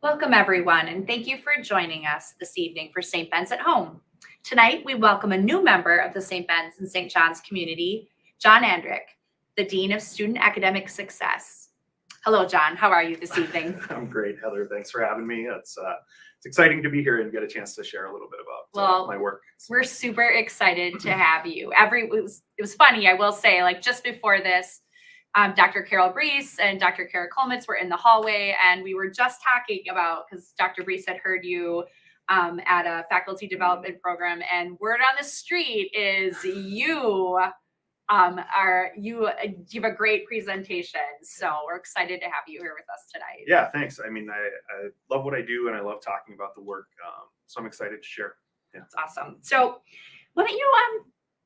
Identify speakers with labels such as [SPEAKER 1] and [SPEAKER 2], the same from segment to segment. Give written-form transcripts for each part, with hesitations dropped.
[SPEAKER 1] Welcome, everyone, and thank you for joining us this evening for St. Ben's at Home. Tonight, we welcome a new member of the St. Ben's and St. John's community, John Andrick, the Dean of Student Academic Success. Hello, John. How are you this evening?
[SPEAKER 2] I'm great, Heather. Thanks for having me. It's exciting to be here and get a chance to share a little bit about my work.
[SPEAKER 1] We're super excited to have you. It was funny, I will say, like just before this, Dr. Carol Brees and Dr. Kara Kolmitz were in the hallway, and we were just talking about, because Dr. Brees had heard you at a faculty development program, and word on the street is you give a great presentation. So we're excited to have you here with us tonight.
[SPEAKER 2] Yeah, thanks. I mean, I love what I do, and I love talking about the work. So I'm excited to share.
[SPEAKER 1] Yeah. That's awesome. So why don't you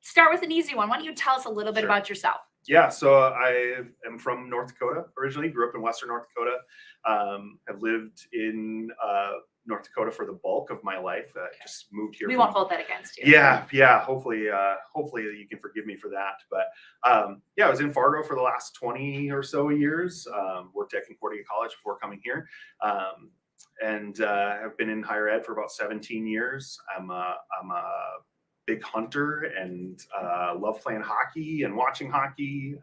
[SPEAKER 1] start with an easy one? Why don't you tell us a little bit about yourself?
[SPEAKER 2] Yeah, so I am from North Dakota originally, grew up in Western North Dakota, have lived in North Dakota for the bulk of my life. Just moved here.
[SPEAKER 1] We won't hold that against you.
[SPEAKER 2] Yeah. Hopefully you can forgive me for that. But I was in Fargo for the last 20 or so years. Worked at Concordia College before coming here, and have been in higher ed for about 17 years. I'm a big hunter and love playing hockey and watching hockey.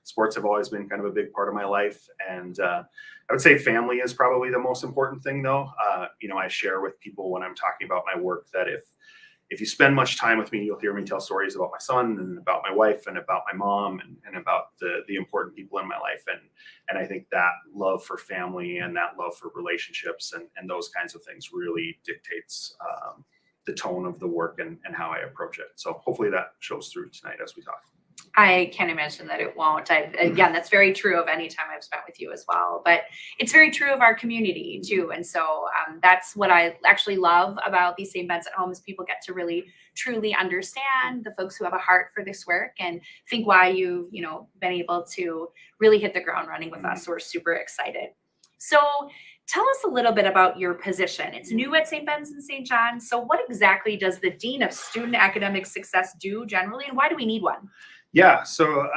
[SPEAKER 2] Sports have always been kind of a big part of my life. And I would say family is probably the most important thing, though. I share with people when I'm talking about my work that if you spend much time with me, you'll hear me tell stories about my son and about my wife and about my mom and about the important people in my life. And I think that love for family and that love for relationships and those kinds of things really dictates the tone of the work and how I approach it. So hopefully that shows through tonight as we talk.
[SPEAKER 1] I can't imagine that it won't. Again, that's very true of any time I've spent with you as well, but it's very true of our community too. And so that's what I actually love about these St. Ben's at Home is people get to really truly understand the folks who have a heart for this work and think why you've been able to really hit the ground running with us. So we're super excited. So tell us a little bit about your position. It's new at St. Ben's and St. John's. So what exactly does the Dean of Student Academic Success do generally, and why do we need one?
[SPEAKER 2] Yeah, so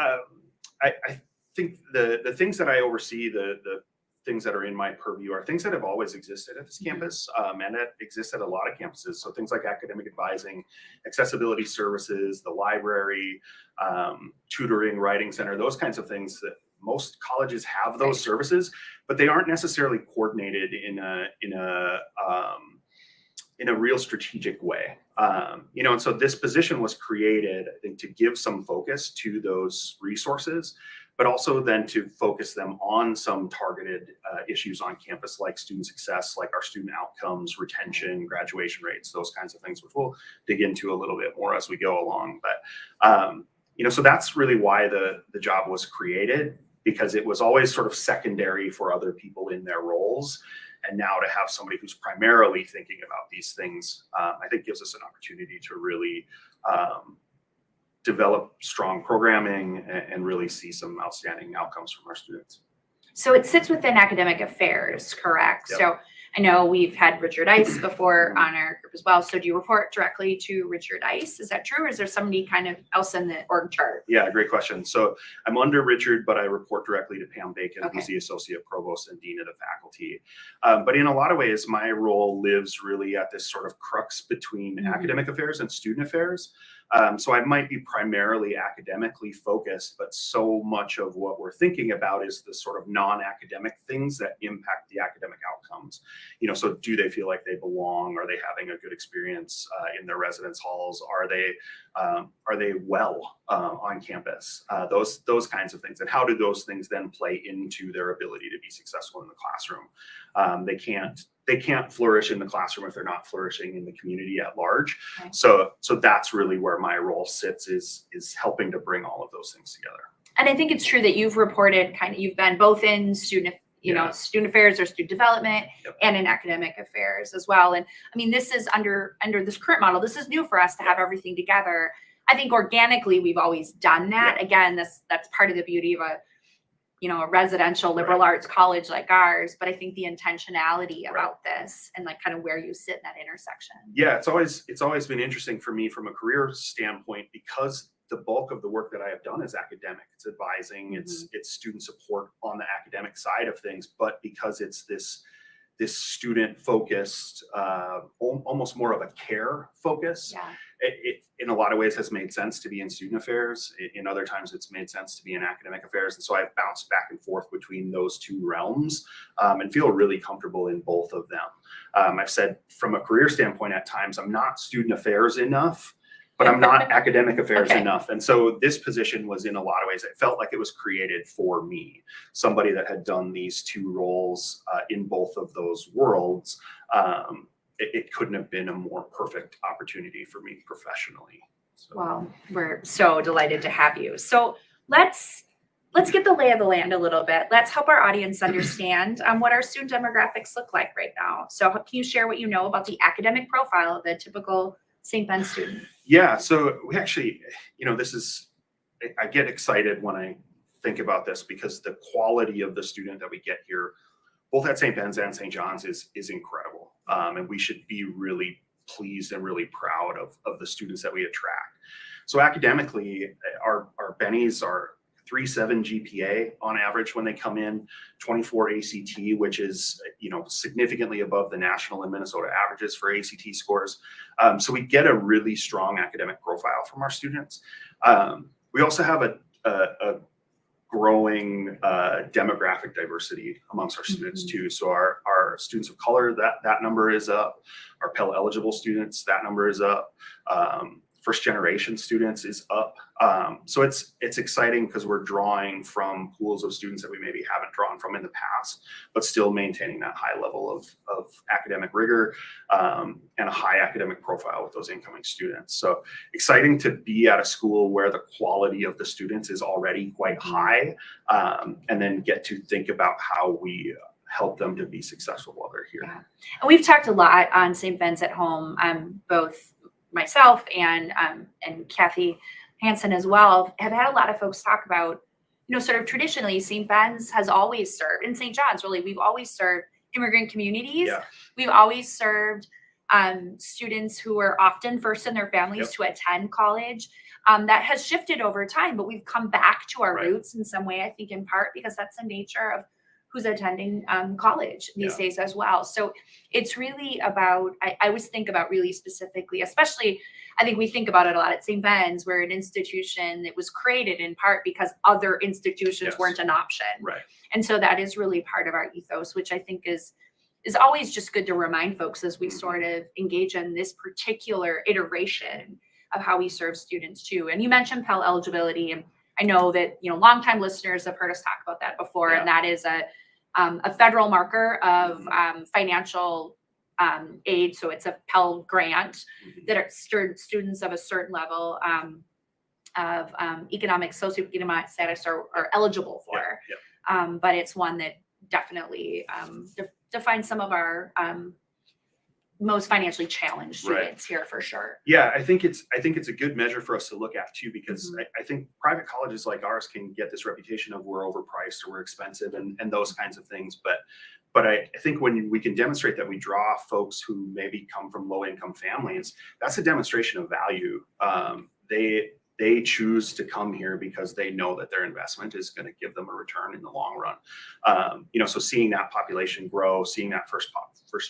[SPEAKER 2] I think the things that I oversee, the things that are in my purview are things that have always existed at this campus and that exist at a lot of campuses. So things like academic advising, accessibility services, the library, tutoring, writing center, those kinds of things that most colleges have those services, but they aren't necessarily coordinated in a real strategic way. And so this position was created, I think, to give some focus to those resources, but also then to focus them on some targeted issues on campus, like student success, like our student outcomes, retention, graduation rates, those kinds of things, which we'll dig into a little bit more as we go along. But, so that's really why the job was created, because it was always sort of secondary for other people in their roles. And now to have somebody who's primarily thinking about these things, I think gives us an opportunity to really develop strong programming and really see some outstanding outcomes from our students.
[SPEAKER 1] So it sits within academic affairs, correct?
[SPEAKER 2] Yep.
[SPEAKER 1] So I know we've had Richard Ice before on our group as well. So do you report directly to Richard Ice? Is that true? Or is there somebody kind of else in the org chart?
[SPEAKER 2] Yeah, great question. So I'm under Richard, but I report directly to Pam Bacon, who's the Associate Provost and Dean of the Faculty. But in a lot of ways, my role lives really at this sort of crux between academic affairs and student affairs. So I might be primarily academically focused, but so much of what we're thinking about is the sort of non-academic things that impact the academic outcomes. So do they feel like they belong? Are they having a good experience in their residence halls? Are they well on campus? Those kinds of things. And how do those things then play into their ability to be successful in the classroom? They can't flourish in the classroom if they're not flourishing in the community at large. Okay. So that's really where my role sits, is helping to bring all of those things together.
[SPEAKER 1] And I think it's true that you've reported you've been both in student affairs or student development and in academic affairs as well. And I mean, this is under this current model, this is new for us to have everything together. I think organically we've always done that. Again, that's part of the beauty of a residential liberal arts college like ours, but I think the intentionality about this and like kind of where you sit in that intersection.
[SPEAKER 2] Yeah, it's always been interesting for me from a career standpoint, because the bulk of the work that I have done is academic. It's advising, it's student support on the academic side of things, but because it's this this student focused, almost more of a care focus.
[SPEAKER 1] Yeah.
[SPEAKER 2] It in a lot of ways has made sense to be in student affairs. In other times it's made sense to be in academic affairs. And so I've bounced back and forth between those two realms, and feel really comfortable in both of them. I've said from a career standpoint at times, I'm not student affairs enough, but I'm not academic affairs enough. And so this position was, in a lot of ways, it felt like it was created for me, somebody that had done these two roles in both of those worlds. It couldn't have been a more perfect opportunity for me professionally. So.
[SPEAKER 1] Well, we're so delighted to have you. So let's get the lay of the land a little bit. Let's help our audience understand what our student demographics look like right now. So can you share what you know about the academic profile of the typical St. Ben student?
[SPEAKER 2] Yeah, so we actually, I get excited when I think about this because the quality of the student that we get here, both at St. Ben's and St. John's, is incredible. And we should be really pleased and really proud of the students that we attract. So academically, our Bennies are 3.7 GPA on average when they come in, 24 ACT, which is significantly above the national and Minnesota averages for ACT scores. So we get a really strong academic profile from our students. We also have a growing demographic diversity amongst our students too. So our students of color, that number is up. Our Pell eligible students, that number is up. First generation students is up. So it's exciting because we're drawing from pools of students that we maybe haven't drawn from in the past, but still maintaining that high level of academic rigor and a high academic profile with those incoming students. So exciting to be at a school where the quality of the students is already quite high, and then get to think about how we help them to be successful while they're here.
[SPEAKER 1] Yeah. And we've talked a lot on St. Ben's at Home, both myself and Kathy Hansen as well, have had a lot of folks talk about, sort of traditionally, St. Ben's has always served, and St. John's really, we've always served immigrant communities.
[SPEAKER 2] Yeah.
[SPEAKER 1] We've always served students who are often first in their families to attend college. That has shifted over time, but we've come back to our roots in some way, I think in part because that's the nature of who's attending college these days as well. So it's really about, I always think about really specifically, especially, I think we think about it a lot at St. Ben's, we're an institution that was created in part because other institutions weren't an option.
[SPEAKER 2] Right.
[SPEAKER 1] And so that is really part of our ethos, which I think is always just good to remind folks as we sort of engage in this particular iteration of how we serve students too. And you mentioned Pell eligibility, and I know that, longtime listeners have heard us talk about that before, and that is a federal marker of financial aid. So it's a Pell grant that are students of a certain level of economic, socioeconomic status are eligible for. But it's one that definitely defines some of our most financially challenged students here for sure.
[SPEAKER 2] Yeah, I think it's a good measure for us to look at too, because I think private colleges like ours can get this reputation of we're overpriced or we're expensive and those kinds of things. But I think when we can demonstrate that we draw folks who maybe come from low income families, that's a demonstration of value. They choose to come here because they know that their investment is going to give them a return in the long run. So seeing that population grow, seeing that first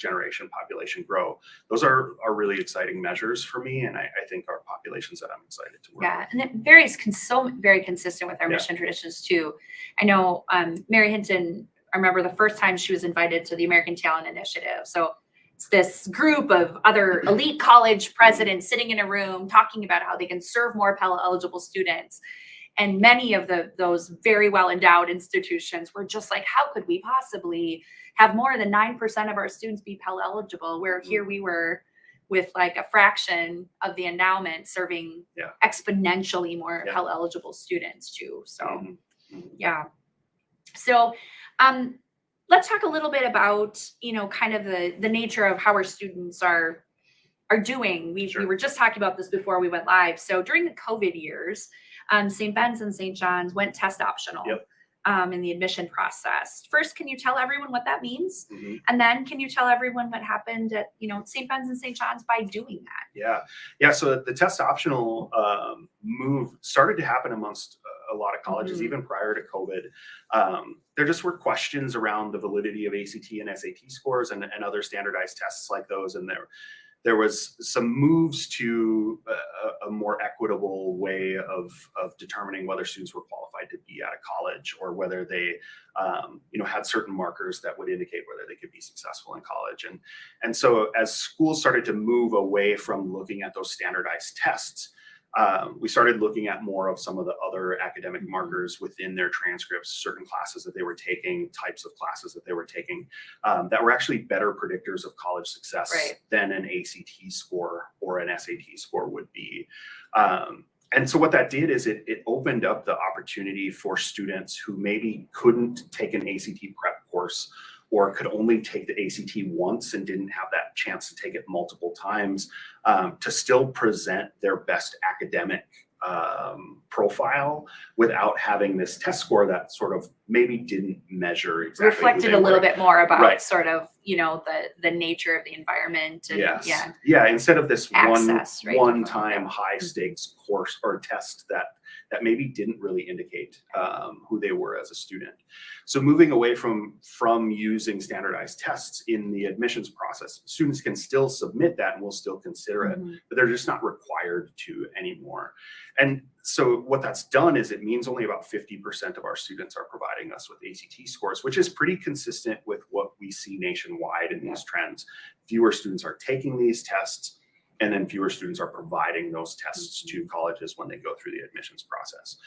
[SPEAKER 2] generation population grow, those are really exciting measures for me, and I think are populations that I'm excited to work with.
[SPEAKER 1] And it varies so very consistent with our mission traditions too. I know Mary Hinton, I remember the first time she was invited to the American Talent Initiative. So it's this group of other elite college presidents sitting in a room talking about how they can serve more Pell eligible students. And many of those very well endowed institutions were just like, how could we possibly have more than 9% of our students be Pell eligible? Where here we were with like a fraction of the endowment serving exponentially more Pell eligible students too. So So let's talk a little bit about, kind of the nature of how our students are doing. We were just talking about this before we went live. So during the COVID years, St. Ben's and St. John's went test optional. in the admission process. First, can you tell everyone what that means?
[SPEAKER 2] Mm-hmm.
[SPEAKER 1] And then can you tell everyone what happened at, St. Ben's and St. John's by doing that?
[SPEAKER 2] Yeah. So the test optional move started to happen amongst a lot of colleges, even prior to COVID. There just were questions around the validity of ACT and SAT scores and other standardized tests like those. And there was some moves to a more equitable way of determining whether students were qualified to be at a college, or whether they had certain markers that would indicate whether they could be successful in college. And so as schools started to move away from looking at those standardized tests, we started looking at more of some of the other academic markers within their transcripts, certain classes that they were taking, types of classes that they were taking, that were actually better predictors of college success than an ACT score or an SAT score would be. And so what that did is it opened up the opportunity for students who maybe couldn't take an ACT prep course, or could only take the ACT once and didn't have that chance to take it multiple times, to still present their best academic profile without having this test score that sort of maybe didn't measure exactly
[SPEAKER 1] reflected a little bit more about sort of the nature of the environment and
[SPEAKER 2] instead of this
[SPEAKER 1] access,
[SPEAKER 2] one time high stakes course or test that maybe didn't really indicate who they were as a student. So moving away from using standardized tests in the admissions process, students can still submit that and we'll still consider it, but they're just not required to anymore. And so what that's done is it means only about 50% of our students are providing us with ACT scores, which is pretty consistent with what we see nationwide in these trends. Fewer students are taking these tests, and then fewer students are providing those tests to colleges when they go through the admissions process.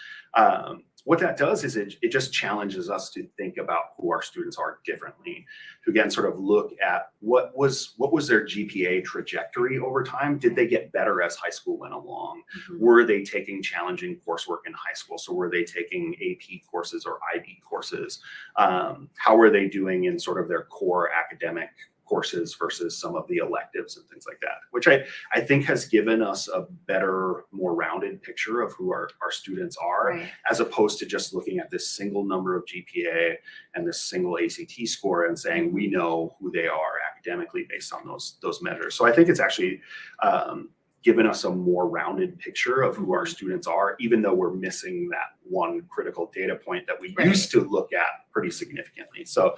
[SPEAKER 2] What that does is it just challenges us to think about who our students are differently, to again sort of look at what was their GPA trajectory over time. Did they get better as high school went along? Were they taking challenging coursework in high school? So were they taking AP courses or IB courses? How were they doing in sort of their core academic courses versus some of the electives and things like that, which I think has given us a better, more rounded picture of who our students are, as opposed to just looking at this single number of GPA and this single ACT score and saying we know who they are academically based on those measures. So I think it's actually given us a more rounded picture of who our students are, even though we're missing that one critical data point that we used to look at pretty significantly. So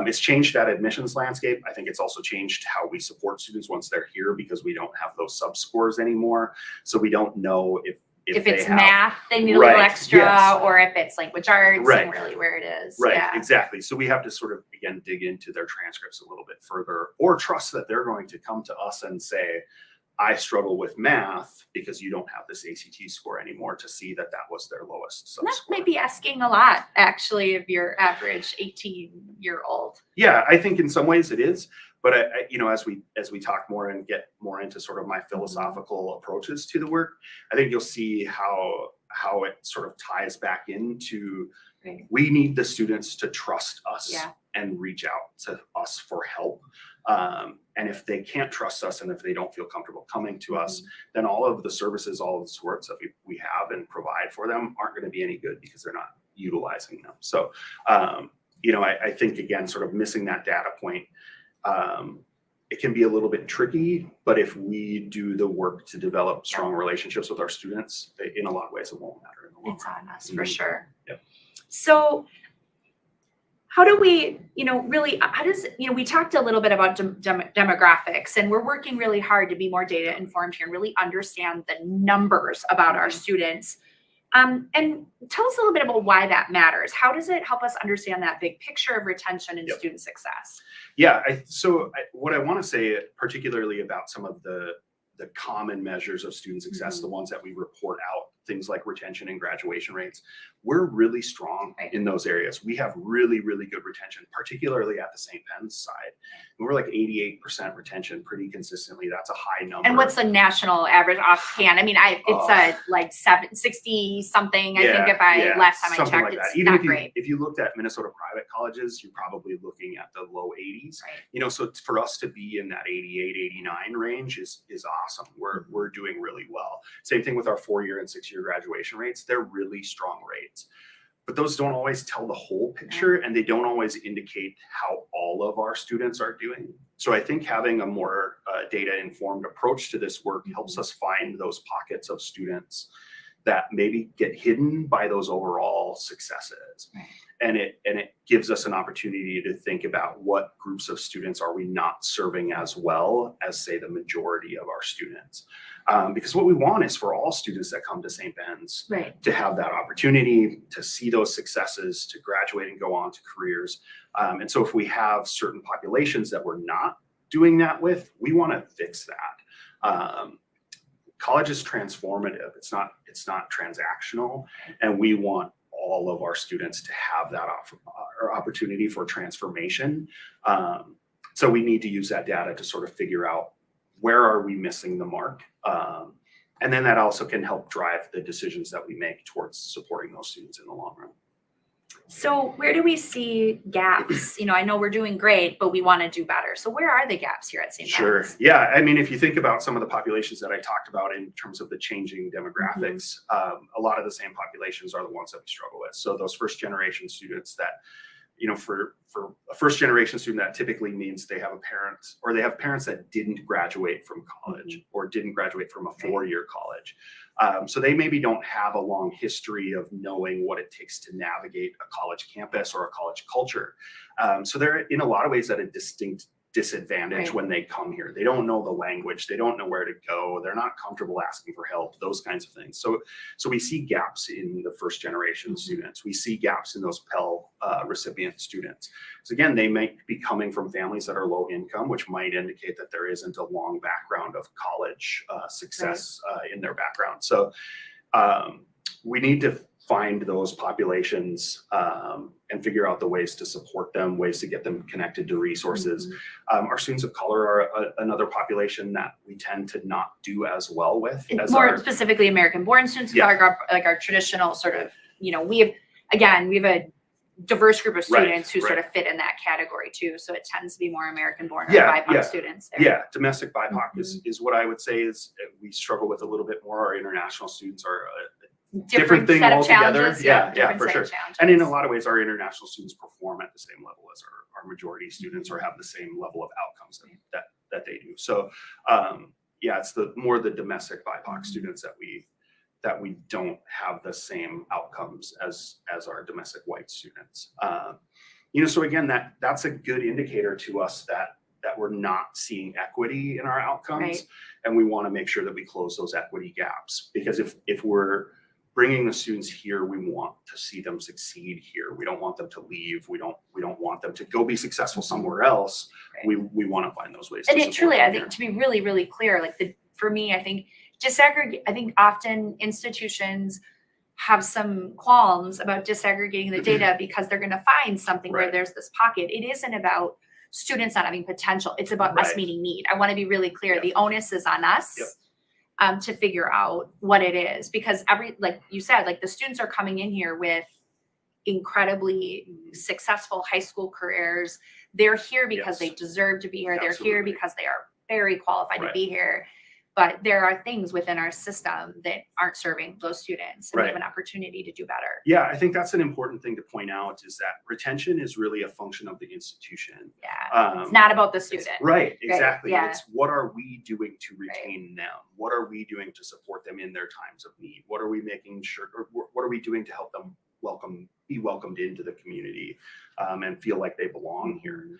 [SPEAKER 2] it's changed that admissions landscape. I think it's also changed how we support students once they're here, because we don't have those sub scores anymore. So we don't know if it's math, they need a little extra, or if it's language arts and really where it is. Exactly. So we have to sort of, again, dig into their transcripts a little bit further, or trust that they're going to come to us and say, I struggle with math because you don't have this ACT score anymore, to see that was their lowest sub-score.
[SPEAKER 1] That might be asking a lot, actually, of your average 18-year-old.
[SPEAKER 2] Yeah, I think in some ways it is. But as we talk more and get more into sort of my philosophical approaches to the work, I think you'll see how it sort of ties back into we need the students to trust us and reach out to us for help. And if they can't trust us, and if they don't feel comfortable coming to us, then all of the services, all of the supports that we have and provide for them aren't going to be any good, because they're not utilizing them. So, I think, again, sort of missing that data point, it can be a little bit tricky, but if we do the work to develop strong relationships with our students, in a lot of ways, it won't matter in the long run.
[SPEAKER 1] It's on us, for sure.
[SPEAKER 2] Yep.
[SPEAKER 1] So how do we, we talked a little bit about demographics, and we're working really hard to be more data informed here and really understand the numbers about our students. And tell us a little bit about why that matters. How does it help us understand that big picture of retention and student success?
[SPEAKER 2] Yeah, what I want to say, particularly about some of the common measures of student success, the ones that we report out, things like retention and graduation rates, we're really strong in those areas. We have really, really good retention, particularly at the St. Ben's side. And we're like 88% retention pretty consistently. That's a high number.
[SPEAKER 1] And what's the national average offhand? I mean, it's like 60 something. I think last time I checked,
[SPEAKER 2] like
[SPEAKER 1] it's
[SPEAKER 2] even
[SPEAKER 1] not great.
[SPEAKER 2] If you looked at Minnesota private colleges, you're probably looking at the low 80s. So for us to be in that 88, 89 range is awesome. We're doing really well. Same thing with our 4-year and 6-year graduation rates. They're really strong rates. but those don't always tell the whole picture, and they don't always indicate how all of our students are doing. So I think having a more data-informed approach to this work helps us find those pockets of students that maybe get hidden by those overall successes.
[SPEAKER 1] Right.
[SPEAKER 2] And it gives us an opportunity to think about what groups of students are we not serving as well as, say, the majority of our students. Because what we want is for all students that come to St. Ben's
[SPEAKER 1] Right.
[SPEAKER 2] to have that opportunity to see those successes, to graduate and go on to careers. And so if we have certain populations that we're not doing that with, we want to fix that. College is transformative. It's not transactional, and we want all of our students to have that opportunity for transformation. So we need to use that data to sort of figure out where are we missing the mark. And then that also can help drive the decisions that we make towards supporting those students in the long run.
[SPEAKER 1] So where do we see gaps? I know we're doing great, but we want to do better. So where are the gaps here at St.
[SPEAKER 2] Sure.
[SPEAKER 1] Ben's?
[SPEAKER 2] Yeah. I mean, if you think about some of the populations that I talked about in terms of the changing demographics, a lot of the same populations are the ones that we struggle with. So those first generation students that, for a first generation student, that typically means they have a parent, or they have parents that didn't graduate from college or didn't graduate from a 4-year college. So they maybe don't have a long history of knowing what it takes to navigate a college campus or a college culture. So they're in a lot of ways at a distinct disadvantage when they come here. They don't know the language. They don't know where to go. They're not comfortable asking for help, those kinds of things. So we see gaps in the first generation students. We see gaps in those Pell recipient students. So again, they might be coming from families that are low income, which might indicate that there isn't a long background of college success in their background. So we need to find those populations and figure out the ways to support them, ways to get them connected to resources. Our students of color are another population that we tend to not do as well with. As
[SPEAKER 1] more specifically, American-born students, like our traditional sort of, we have a diverse group of students who sort of fit in that category too. So it tends to be more American-born or BIPOC students there.
[SPEAKER 2] Yeah, domestic BIPOC is what I would say is we struggle with a little bit more. Our international students are different thing altogether. Yeah, for sure. And in a lot of ways, our international students perform at the same level as our majority students, or have the same level of outcomes that they do. So it's the domestic BIPOC students that we don't have the same outcomes as our domestic white students. So again, that's a good indicator to us that we're not seeing equity in our outcomes, and we want to make sure that we close those equity gaps. Because if we're bringing the students here, we want to see them succeed here. We don't want them to leave. We don't want them to go be successful somewhere else. We want to find those ways.
[SPEAKER 1] And it truly, I think, to be really, really clear, for me, I think I think often institutions have some qualms about disaggregating the data because they're going to find something where there's this pocket. It isn't about students not having potential. It's about us meeting need. I want to be really clear. The onus is on us. To figure out what it is, because like you said, the students are coming in here with incredibly successful high school careers. They're here because they deserve to be here. They're here because they are very qualified to be here. But there are things within our system that aren't serving those students, and we have an opportunity to do better.
[SPEAKER 2] Yeah, I think that's an important thing to point out, is that retention is really a function of the institution.
[SPEAKER 1] Yeah, it's not about the student.
[SPEAKER 2] Exactly.
[SPEAKER 1] Yeah.
[SPEAKER 2] It's what are we doing to retain them? What are we doing to support them in their times of need? What are we making sure, or what are we doing to help them be welcomed into the community and feel like they belong here?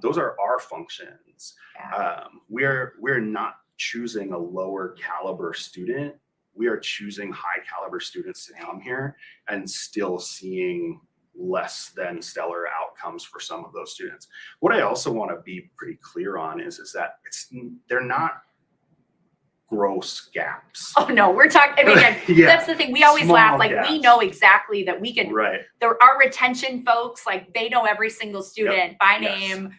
[SPEAKER 2] Those are our functions.
[SPEAKER 1] Yeah.
[SPEAKER 2] We're not choosing a lower caliber student. We are choosing high caliber students to come here and still seeing less than stellar outcomes for some of those students. What I also want to be pretty clear on is that they're not gross gaps.
[SPEAKER 1] Oh no, we're talking, that's the thing. We always laugh, we know exactly that we can, our retention folks, they know every single student by name.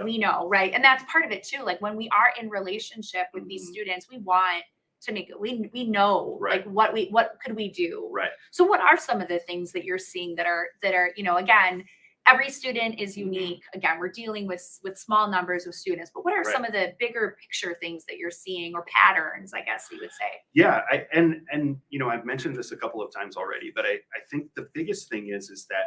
[SPEAKER 1] We know, and that's part of it too. When we are in relationship with these students, we want to make it, we know, what could we do? So what are some of the things that you're seeing that are, again, every student is unique. Again, we're dealing with small numbers of students, but what are some of the bigger picture things that you're seeing, or patterns, I guess you would say?
[SPEAKER 2] Yeah, and you know, I've mentioned this a couple of times already, but I think the biggest thing is that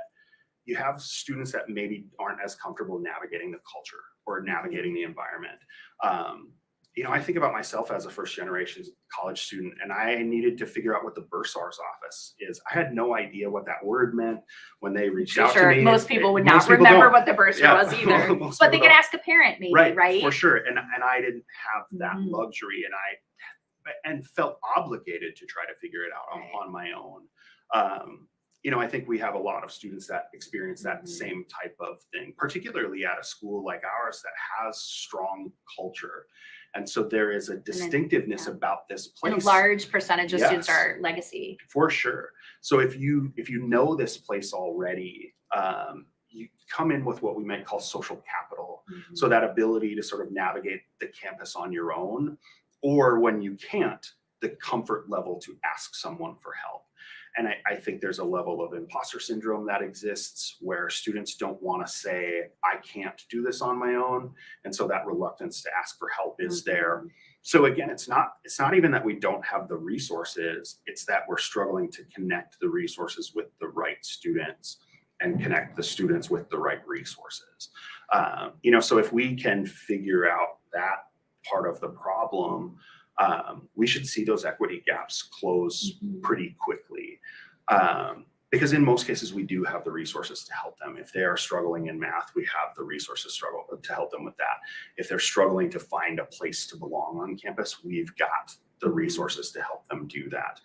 [SPEAKER 2] you have students that maybe aren't as comfortable navigating the culture or navigating the environment. You know, I think about myself as a first generation college student, and I needed to figure out what the bursar's office is. I had no idea what that word meant when they reached out to me.
[SPEAKER 1] Most people would not remember what the bursar was either, but they could ask a parent maybe, right?
[SPEAKER 2] For sure. And I didn't have that luxury, and felt obligated to try to figure it out on my own. You know, I think we have a lot of students that experience that same type of thing, particularly at a school like ours that has strong culture. And so there is a distinctiveness about this place.
[SPEAKER 1] And a large percentage of students are legacy.
[SPEAKER 2] For sure. So if you know this place already, you come in with what we might call social capital. So that ability to sort of navigate the campus on your own, or when you can't, the comfort level to ask someone for help. And I think there's a level of imposter syndrome that exists where students don't want to say, I can't do this on my own. And so that reluctance to ask for help is there. So again, it's not even that we don't have the resources, it's that we're struggling to connect the resources with the right students and connect the students with the right resources. You know, so if we can figure out that part of the problem, we should see those equity gaps close pretty quickly. Because in most cases, we do have the resources to help them. If they are struggling in math, we have the resources to help them with that. If they're struggling to find a place to belong on campus, we've got the resources to help them do that.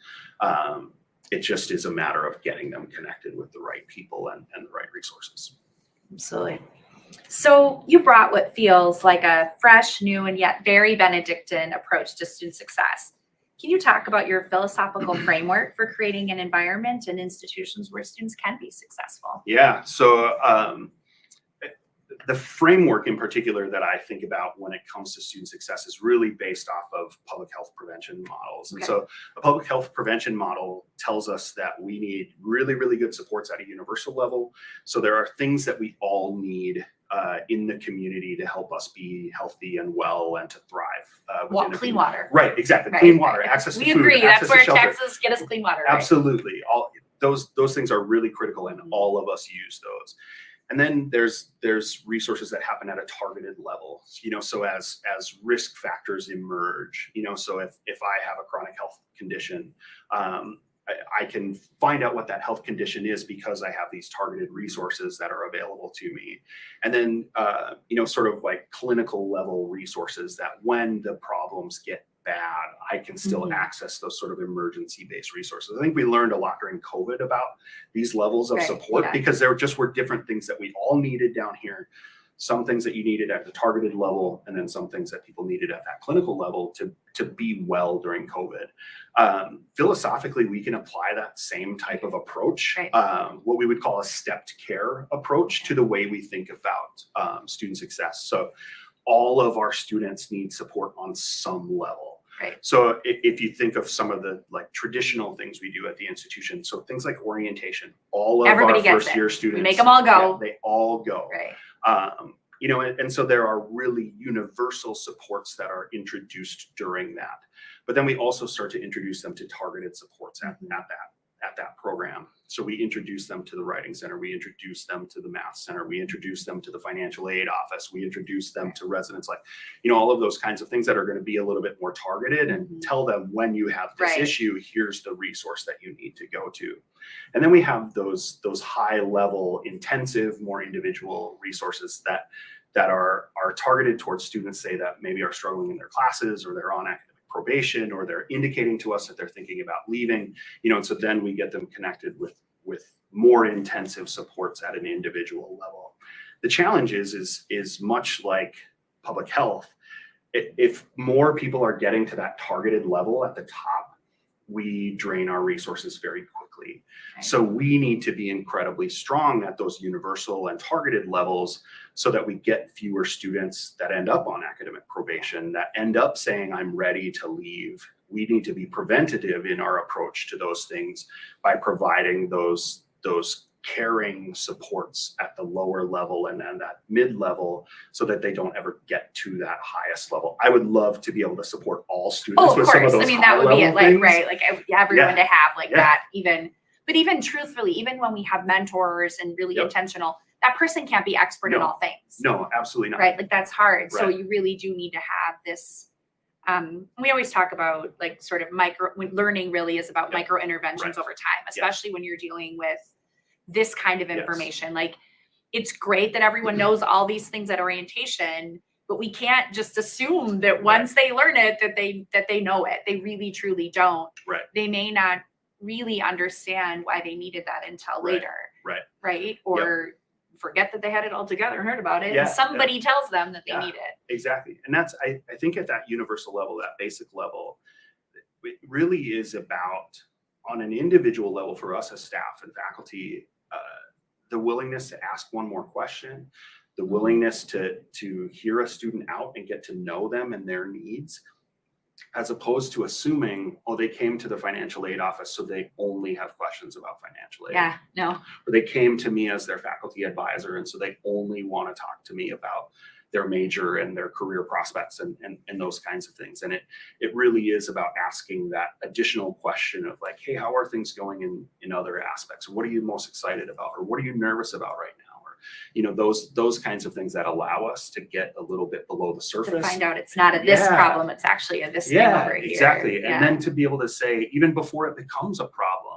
[SPEAKER 2] It just is a matter of getting them connected with the right people and the right resources.
[SPEAKER 1] Absolutely. So you brought what feels like a fresh, new, and yet very Benedictine approach to student success. Can you talk about your philosophical framework for creating an environment and institutions where students can be successful?
[SPEAKER 2] Yeah, so the framework in particular that I think about when it comes to student success is really based off of public health prevention models. And so a public health prevention model tells us that we need really, really good supports at a universal level. So there are things that we all need in the community to help us be healthy and well and to thrive.
[SPEAKER 1] Clean water.
[SPEAKER 2] Right, exactly. Clean water, access to food,
[SPEAKER 1] we agree.
[SPEAKER 2] access
[SPEAKER 1] That's
[SPEAKER 2] to
[SPEAKER 1] where
[SPEAKER 2] shelter.
[SPEAKER 1] Texas get us clean water.
[SPEAKER 2] Absolutely. All those things are really critical, and all of us use those. And then there's resources that happen at a targeted level, you know, so as risk factors emerge, you know, so if I have a chronic health condition, I can find out what that health condition is because I have these targeted resources that are available to me. And then, you know, sort of like clinical level resources that when the problems get bad, I can still access those sort of emergency-based resources. I think we learned a lot during COVID about these levels of support because there just were different things that we all needed down here. Some things that you needed at the targeted level, and then some things that people needed at that clinical level to be well during COVID. Philosophically, we can apply that same type of approach, what we would call a stepped care approach, to the way we think about student success. So all of our students need support on some level. So if you think of some of the like traditional things we do at the institution, so things like orientation, all of our first year students,
[SPEAKER 1] make them all go.
[SPEAKER 2] They all go. You know, and so there are really universal supports that are introduced during that. But then we also start to introduce them to targeted supports at that program. So we introduce them to the writing center, we introduce them to the math center, we introduce them to the financial aid office, we introduce them to residents, like, you know, all of those kinds of things that are going to be a little bit more targeted and tell them, when you have this issue, here's the resource that you need to go to. And then we have those high level, intensive, more individual resources that are targeted towards students, say, that maybe are struggling in their classes, or they're on academic probation, or they're indicating to us that they're thinking about leaving, you know, and so then we get them connected with more intensive supports at an individual level. The challenge is much like public health. If more people are getting to that targeted level at the top, we drain our resources very quickly. So we need to be incredibly strong at those universal and targeted levels so that we get fewer students that end up on academic probation, that end up saying, I'm ready to leave. We need to be preventative in our approach to those things by providing those caring supports at the lower level and then that mid level so that they don't ever get to that highest level. I would love to be able to support all students
[SPEAKER 1] Oh, of
[SPEAKER 2] with some of
[SPEAKER 1] course.
[SPEAKER 2] those
[SPEAKER 1] I mean, that would be it.
[SPEAKER 2] high-level
[SPEAKER 1] Like,
[SPEAKER 2] things.
[SPEAKER 1] right. Like everyone
[SPEAKER 2] Yeah.
[SPEAKER 1] to have like
[SPEAKER 2] Yeah.
[SPEAKER 1] that but even truthfully, even when we have mentors and really
[SPEAKER 2] Yep.
[SPEAKER 1] intentional, that person can't be expert in
[SPEAKER 2] No.
[SPEAKER 1] all things.
[SPEAKER 2] No, absolutely not.
[SPEAKER 1] Right. Like that's hard. So
[SPEAKER 2] Right.
[SPEAKER 1] you really do need to have this. We always talk about like sort of learning really is about
[SPEAKER 2] Yep.
[SPEAKER 1] micro interventions
[SPEAKER 2] Right.
[SPEAKER 1] over time, especially when you're dealing with this kind of information. Like it's great that everyone knows all these things at orientation, but we can't just assume that once they learn it that they know it. They really truly don't.
[SPEAKER 2] Right.
[SPEAKER 1] They may not really understand why they needed that until later. Right. Or forget that they had it all together and heard about it. And somebody tells them that they need it.
[SPEAKER 2] Exactly. And that's, I think at that universal level, that basic level, it really is about, on an individual level for us as staff and faculty, the willingness to ask one more question, the willingness to hear a student out and get to know them and their needs, as opposed to assuming, oh, they came to the financial aid office, so they only have questions about financial aid.
[SPEAKER 1] Yeah, no.
[SPEAKER 2] Or they came to me as their faculty advisor, and so they only want to talk to me about their major and their career prospects and those kinds of things. And it really is about asking that additional question of like, hey, how are things going in other aspects? What are you most excited about? Or what are you nervous about right now? Or, you know, those kinds of things that allow us to get a little bit below the surface.
[SPEAKER 1] To find out it's not a this problem, it's actually a this thing over here.
[SPEAKER 2] Exactly. And then to be able to say, even before it becomes a problem,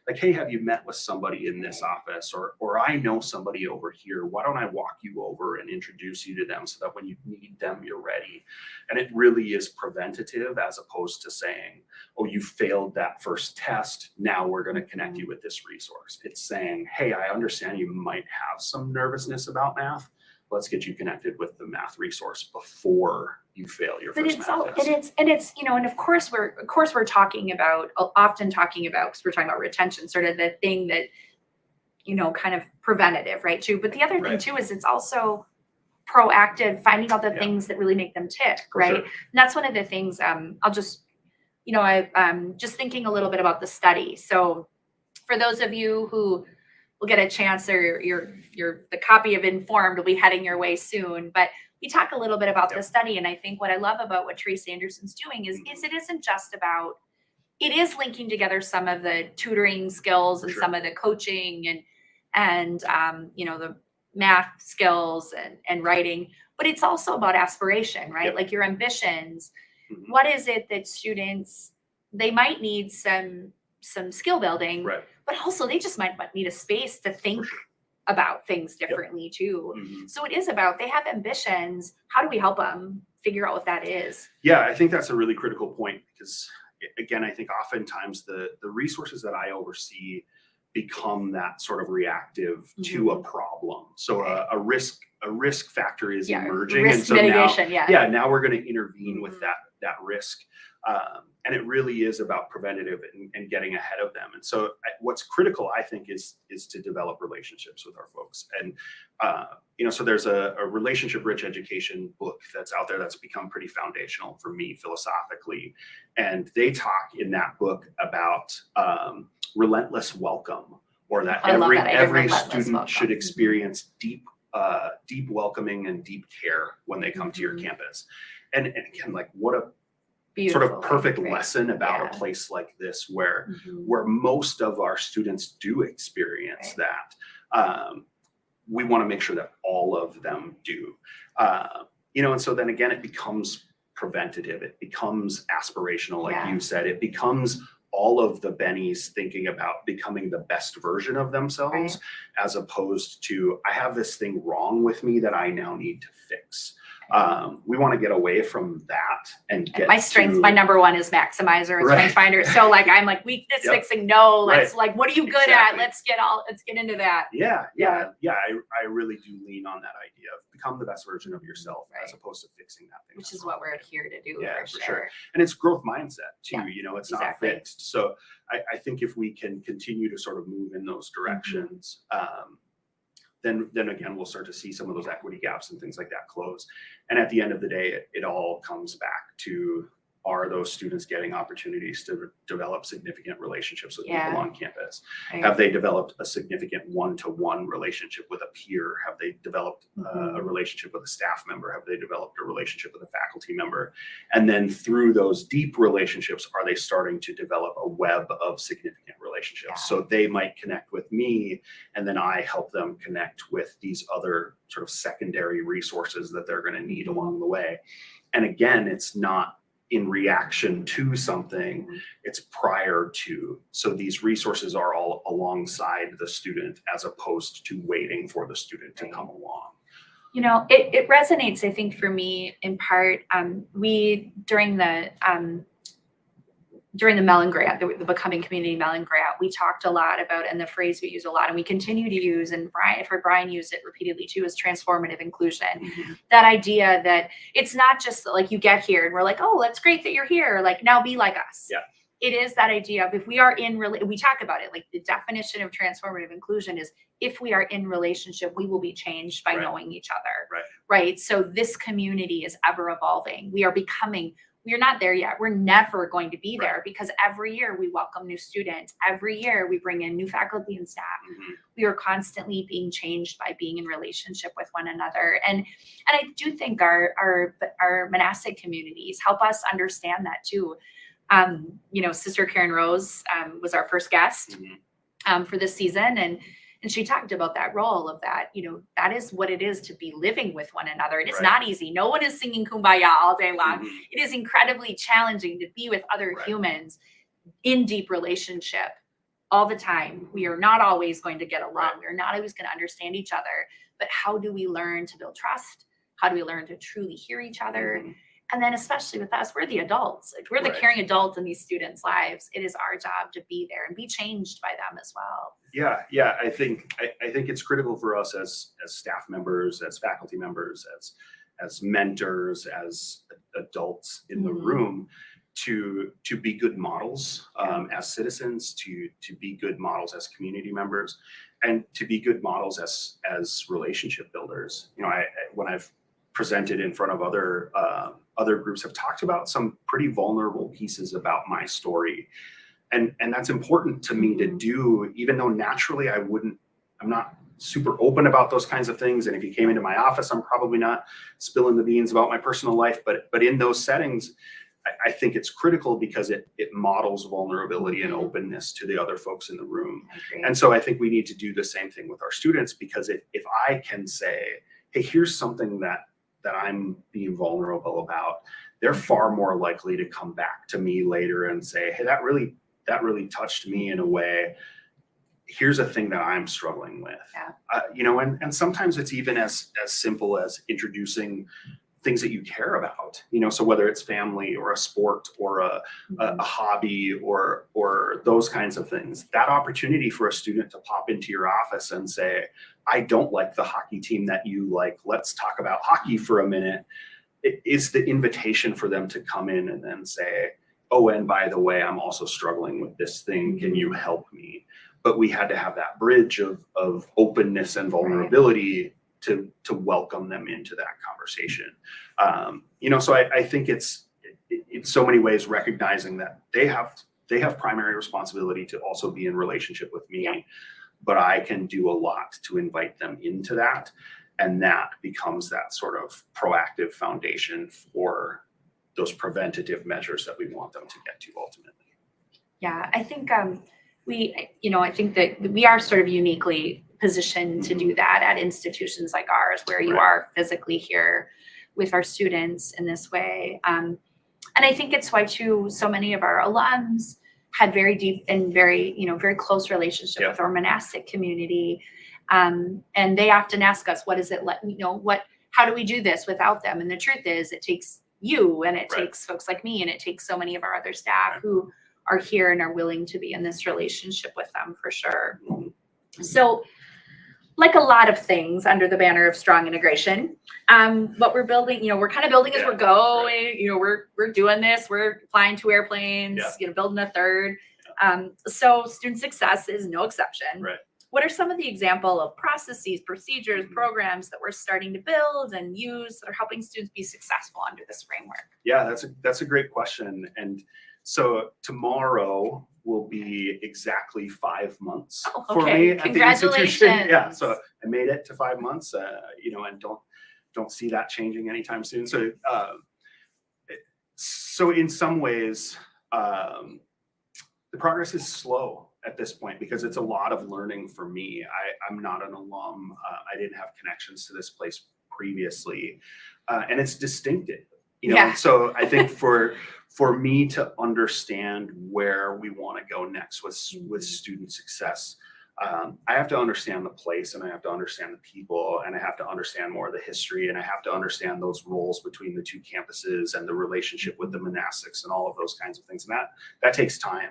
[SPEAKER 2] like, hey, have you met with somebody in this office? Or I know somebody over here. Why don't I walk you over and introduce you to them so that when you need them, you're ready? And it really is preventative as opposed to saying, oh, you failed that first test. Now we're going to connect you with this resource. It's saying, hey, I understand you might have some nervousness about math. Let's get you connected with the math resource before you fail your first math test.
[SPEAKER 1] And it's, you know, and of course we're often talking about, because we're talking about retention, sort of the thing that, you know, kind of preventative, right, too. But the other thing too is it's also proactive, finding out the things that really make them tick, right?
[SPEAKER 2] Sure.
[SPEAKER 1] And that's one of the things. I'll just, you know, I'm just thinking a little bit about the study. So for those of you who will get a chance, or the copy of Informed will be heading your way soon, but we talk a little bit about the study. And I think what I love about what Trace Anderson's doing is it isn't just about, it is linking together some of the tutoring skills and some of the coaching and you know, the math skills and writing, but it's also about aspiration, right? Like your ambitions. What is it that students, they might need some skill building, but also they just might need a space to think about things differently too. So it is about, they have ambitions. How do we help them figure out what that is?
[SPEAKER 2] Yeah, I think that's a really critical point because, again, I think oftentimes the resources that I oversee become that sort of reactive to a problem. So a risk factor is emerging.
[SPEAKER 1] Risk
[SPEAKER 2] and so
[SPEAKER 1] mitigation,
[SPEAKER 2] now we're going to intervene with that risk. And it really is about preventative and getting ahead of them. And so what's critical, I think, is to develop relationships with our folks. And, you know, so there's a relationship-rich education book that's out there that's become pretty foundational for me philosophically. And they talk in that book about relentless welcome, or that every student should experience deep welcoming and deep care when they come to your campus. And again, like, what a beautiful, sort of perfect lesson about a place like this where most of our students do experience that. We want to make sure that all of them do. You know, and so then again, it becomes preventative. It becomes aspirational, like you said. It becomes all of the bennies thinking about becoming the best version of themselves, as opposed to, I have this thing wrong with me that I now need to fix. We want to get away from that and get
[SPEAKER 1] my strength. My number one is maximizer and strength finder. So like, I'm like weakness fixing. No, let's like, what are you good at? Let's get into that.
[SPEAKER 2] I really do lean on that idea of become the best version of yourself as opposed to fixing that thing.
[SPEAKER 1] Which is what we're here to do. For sure.
[SPEAKER 2] And it's growth mindset too. You know, it's not fixed. So I think if we can continue to sort of move in those directions, then again, we'll start to see some of those equity gaps and things like that close. And at the end of the day, it all comes back to are those students getting opportunities to develop significant relationships with
[SPEAKER 1] Yeah.
[SPEAKER 2] people on campus?
[SPEAKER 1] Right.
[SPEAKER 2] Have they developed a significant one-to-one relationship with a peer? Have they developed
[SPEAKER 1] Mhm.
[SPEAKER 2] a relationship with a staff member? Have they developed a relationship with a faculty member? And then through those deep relationships, are they starting to develop a web of significant relationships?
[SPEAKER 1] Yeah.
[SPEAKER 2] So they might connect with me, and then I help them connect with these other sort of secondary resources that they're going to need along the way. And again, it's not in reaction to something, it's prior to. So these resources are all alongside the student as opposed to waiting for the student to come along.
[SPEAKER 1] You know, it resonates, I think, for me in part. We during the Mellon grant, the Becoming Community Mellon grant, we talked a lot about, and the phrase we use a lot, and we continue to use, and Brian used it repeatedly too, is transformative inclusion.
[SPEAKER 2] Mm-hmm.
[SPEAKER 1] That idea that it's not just like you get here and we're like, oh, that's great that you're here. Like, now be like us.
[SPEAKER 2] Yeah.
[SPEAKER 1] It is that idea of if we are we talk about it, like the definition of transformative inclusion is if we are in relationship, we will be changed by
[SPEAKER 2] Right.
[SPEAKER 1] knowing each other.
[SPEAKER 2] Right.
[SPEAKER 1] Right. So this community is ever evolving. We're not there yet. We're never going to be there because every year we welcome new students. Every year we bring in new faculty and staff.
[SPEAKER 2] Mm-hmm.
[SPEAKER 1] We are constantly being changed by being in relationship with one another. And I do think our monastic communities help us understand that too. Sister Karen Rose was our first guest for this season, and she talked about that role of that, that is what it is to be living with one another. And it's
[SPEAKER 2] Right.
[SPEAKER 1] not easy. No one is singing Kumbaya all day long.
[SPEAKER 2] Mm-hmm.
[SPEAKER 1] It is incredibly challenging to be with other
[SPEAKER 2] Right.
[SPEAKER 1] humans in deep relationship all the time. We are not always going to get along.
[SPEAKER 2] Right.
[SPEAKER 1] We're not always going to understand each other. But how do we learn to build trust? How do we learn to truly hear each other?
[SPEAKER 2] Mm-hmm.
[SPEAKER 1] And then especially with us, we're the adults. We're the
[SPEAKER 2] Right.
[SPEAKER 1] caring adults in these students' lives. It is our job to be there and be changed by them as well.
[SPEAKER 2] Yeah. I think it's critical for us as staff members, as faculty members, as mentors, as adults in the room, to be good models as citizens, to be good models as community members, and to be good models as relationship builders. When I've presented in front of other groups, have talked about some pretty vulnerable pieces about my story. And that's important to me to do, even though naturally I'm not super open about those kinds of things. And if you came into my office, I'm probably not spilling the beans about my personal life, but in those settings, I think it's critical because it models vulnerability and openness to the other folks in the room. And so I think we need to do the same thing with our students, because if I can say, hey, here's something that I'm being vulnerable about, they're far more likely to come back to me later and say, hey, that really touched me in a way. Here's a thing that I'm struggling with.
[SPEAKER 1] Yeah.
[SPEAKER 2] And sometimes it's even as simple as introducing things that you care about, so whether it's family or a sport or a hobby or those kinds of things, that opportunity for a student to pop into your office and say, I don't like the hockey team that you like, let's talk about hockey for a minute. It is the invitation for them to come in and then say, oh, and by the way, I'm also struggling with this thing. Can you help me? But we had to have that bridge of openness and vulnerability to welcome them into that conversation. So I think it's in so many ways recognizing that they have primary responsibility to also be in relationship with me, but I can do a lot to invite them into that. And that becomes that sort of proactive foundation for those preventative measures that we want them to get to ultimately.
[SPEAKER 1] Yeah, I think I think that we are sort of uniquely positioned to do that at institutions like ours, where you are physically here with our students in this way. And I think it's why too, so many of our alums had very deep and very close relationship with our monastic community. And they often ask us, what is it like, how do we do this without them? And the truth is, it takes you, and it takes folks like me, and it takes so many of our other staff who are here and are willing to be in this relationship with them for sure. So like a lot of things under the banner of strong integration, what we're building, we're kind of building as we're going, we're doing this, we're flying 2 airplanes, building a third. So student success is no exception. what are some of the example of processes, procedures, programs that we're starting to build and use that are helping students be successful under this framework?
[SPEAKER 2] Yeah, that's a great question. And so tomorrow will be exactly 5 months for me at the institution. Yeah, so I made it to 5 months, and don't see that changing anytime soon. So in some ways, the progress is slow at this point because it's a lot of learning for me. I'm not an alum. I didn't have connections to this place previously, and it's distinctive. So I think for me to understand where we want to go next with student success, I have to understand the place, and I have to understand the people, and I have to understand more of the history, and I have to understand those roles between the two campuses and the relationship with the monastics and all of those kinds of things. And that takes time.